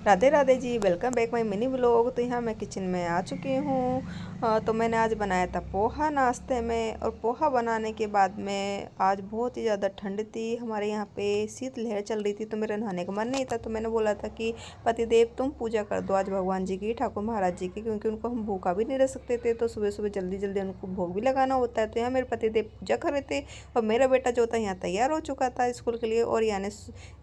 Radhe Radhe ji, welcome back my mini vlog. तो यहाँ मैं किचन में आ चुकी हूँ। तो मैंने आज बनाया था पोहा नाश्ते में। और पोहा बनाने के बाद में आज बहुत ही ज़्यादा ठंड थी, हमारे यहाँ पे शीतलहर चल रही थी। तो मेरा नहाने का मन नहीं था, तो मैंने बोला था कि पतिदेव तुम पूजा कर दो आज भगवान जी की, ठाकुर महाराज जी की, क्योंकि उनको हम भूखा भी नहीं रह सकते थे। तो सुबह सुबह जल्दी जल्दी उनको भोग भी लगाना होता है। तो यहाँ मेरे पतिदेव पूजा कर रहे थे और मेरा बेटा जो था यहाँ तैयार हो चुका था स्कूल के लिए। और यानी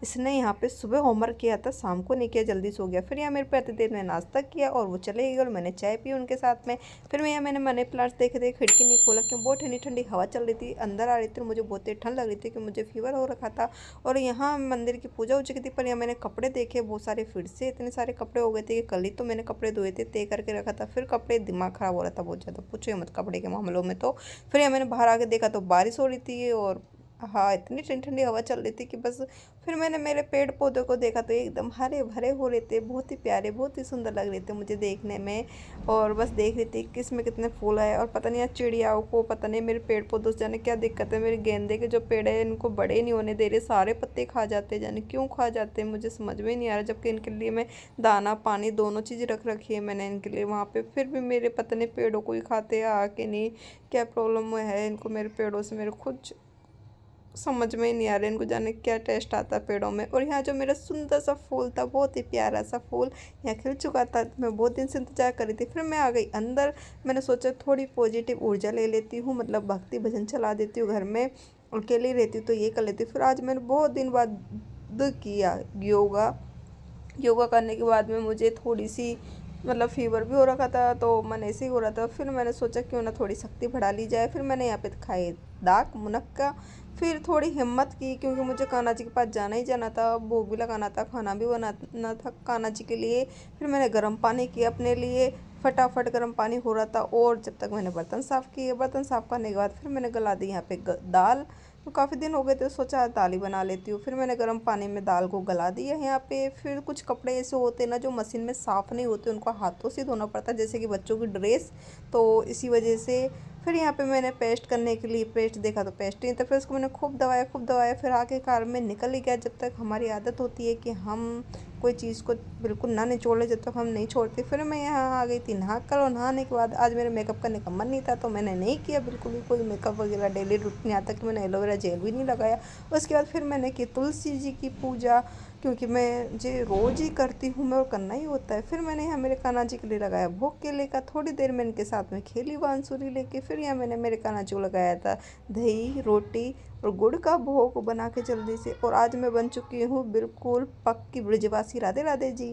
इसने यहाँ पे सुबह होमवर्क किया था, शाम को नहीं किया, जल्दी सो गया। फिर यहाँ मेरे पतिदेव ने नाश्ता किया और वो चले गए और मैंने चाय पी उनके साथ में। फिर मैं यहाँ मैंने मनी प्लांट्स देखे थे, खिड़की नहीं खोला क्यों, बहुत ठंडी ठंडी हवा चल रही थी, अंदर आ रही थी और मुझे बहुत तेज ठंड लग रही थी कि मुझे फीवर हो रखा था। और यहाँ मंदिर की पूजा हो चुकी थी। पर यहाँ मैंने कपड़े देखे बहुत सारे, फिर से इतने सारे कपड़े हो गए थे कि कल ही तो मैंने कपड़े धोए थे, तय करके रखा था। फिर कपड़े, दिमाग खराब हो रहा था बहुत ज़्यादा, पूछो मत कपड़े के मामलों में। तो फिर यहाँ मैंने बाहर आके देखा तो बारिश हो रही थी और हाँ, इतनी ठंडी ठंडी हवा चल रही थी कि बस। फिर मैंने मेरे पेड़ पौधों को देखा तो एकदम हरे भरे हो रहे थे, बहुत ही प्यारे, बहुत ही सुंदर लग रहे थे मुझे देखने में। और बस देख रही थी किसमें कितने फूल आए। और पता नहीं यार चिड़ियाओं को पता नहीं मेरे पेड़ पौधों से जाने क्या दिक्कत है। मेरे गेंदे के जो पेड़ है इनको बड़े नहीं होने दे रहे, सारे पत्ते खा जाते हैं, जाने क्यों खा जाते हैं मुझे समझ में नहीं आ रहा। जबकि इनके लिए मैं दाना पानी दोनों चीज़ रख रखी है मैंने इनके लिए वहाँ पे, फिर भी मेरे पता नहीं पेड़ों को ही खाते हैं आके। नहीं क्या प्रॉब्लम है इनको मेरे पेड़ों से, मेरे खुद समझ में ही नहीं आ रहा इनको, जाने क्या टेस्ट आता है पेड़ों में। और यहाँ जो मेरा सुंदर सा फूल था, बहुत ही प्यारा सा फूल यहाँ खिल चुका था, मैं बहुत दिन से इंतजार कर रही थी। फिर मैं आ गई अंदर, मैंने सोचा थोड़ी पॉजिटिव ऊर्जा ले लेती हूँ, मतलब भक्ति भजन चला देती हूँ घर में, अकेले रहती हूँ तो ये कर लेती हूँ। फिर आज मैंने बहुत दिन बाद किया योगा। योगा करने के बाद में मुझे थोड़ी सी मतलब फीवर भी हो रखा था, तो मन ऐसे ही हो रहा था। फिर मैंने सोचा क्यों ना थोड़ी शक्ति बढ़ा ली जाए। फिर मैंने यहाँ पे खाए दाक मुनक्का। फिर थोड़ी हिम्मत की क्योंकि मुझे कान्हा जी के पास जाना ही जाना था, भोग भी लगाना था, खाना भी बनाना था कान्हा जी के लिए। फिर मैंने गर्म पानी किया अपने लिए, फटाफट गर्म पानी हो रहा था। और जब तक मैंने बर्तन साफ़ किए, बर्तन साफ़ करने के बाद फिर मैंने गला दी यहाँ पे दाल। तो काफ़ी दिन हो गए थे, सोचा दाल ही बना लेती हूँ। फिर मैंने गर्म पानी में दाल को गला दिया यहाँ पे। फिर कुछ कपड़े ऐसे होते हैं ना जो मशीन में साफ़ नहीं होते, उनको हाथों से धोना पड़ता है, जैसे कि बच्चों की ड्रेस। तो इसी वजह से फिर यहाँ पे मैंने पेस्ट करने के लिए पेस्ट देखा तो पेस्ट नहीं था। फिर उसको मैंने खूब दबाया खूब दबाया, फिर आखिरकार में निकल ही गया। जब तक हमारी आदत होती है कि हम कोई चीज़ को बिल्कुल ना निचोड़े, जब तक हम नहीं छोड़ते। फिर मैं यहाँ आ गई थी नहा कर, और नहाने के बाद आज मेरा मेकअप करने का मन नहीं था तो मैंने नहीं किया बिल्कुल भी कोई मेकअप वगैरह, डेली रूटीन। यहाँ तक कि मैंने एलोवेरा जेल भी नहीं लगाया। उसके बाद फिर मैंने की तुलसी जी की पूजा, क्योंकि मैं जे रोज़ ही करती हूँ मैं, और करना ही होता है। फिर मैंने यहाँ मेरे कान्हा जी के लिए लगाया भोग केले का, थोड़ी देर में इनके साथ में खेली बांसुरी लेके। फिर यहाँ मैंने मेरे कान्हा जी को लगाया था दही रोटी और गुड़ का भोग बना के जल्दी से। और आज मैं बन चुकी हूँ बिल्कुल पक्की ब्रजवासी। राधे राधे जी।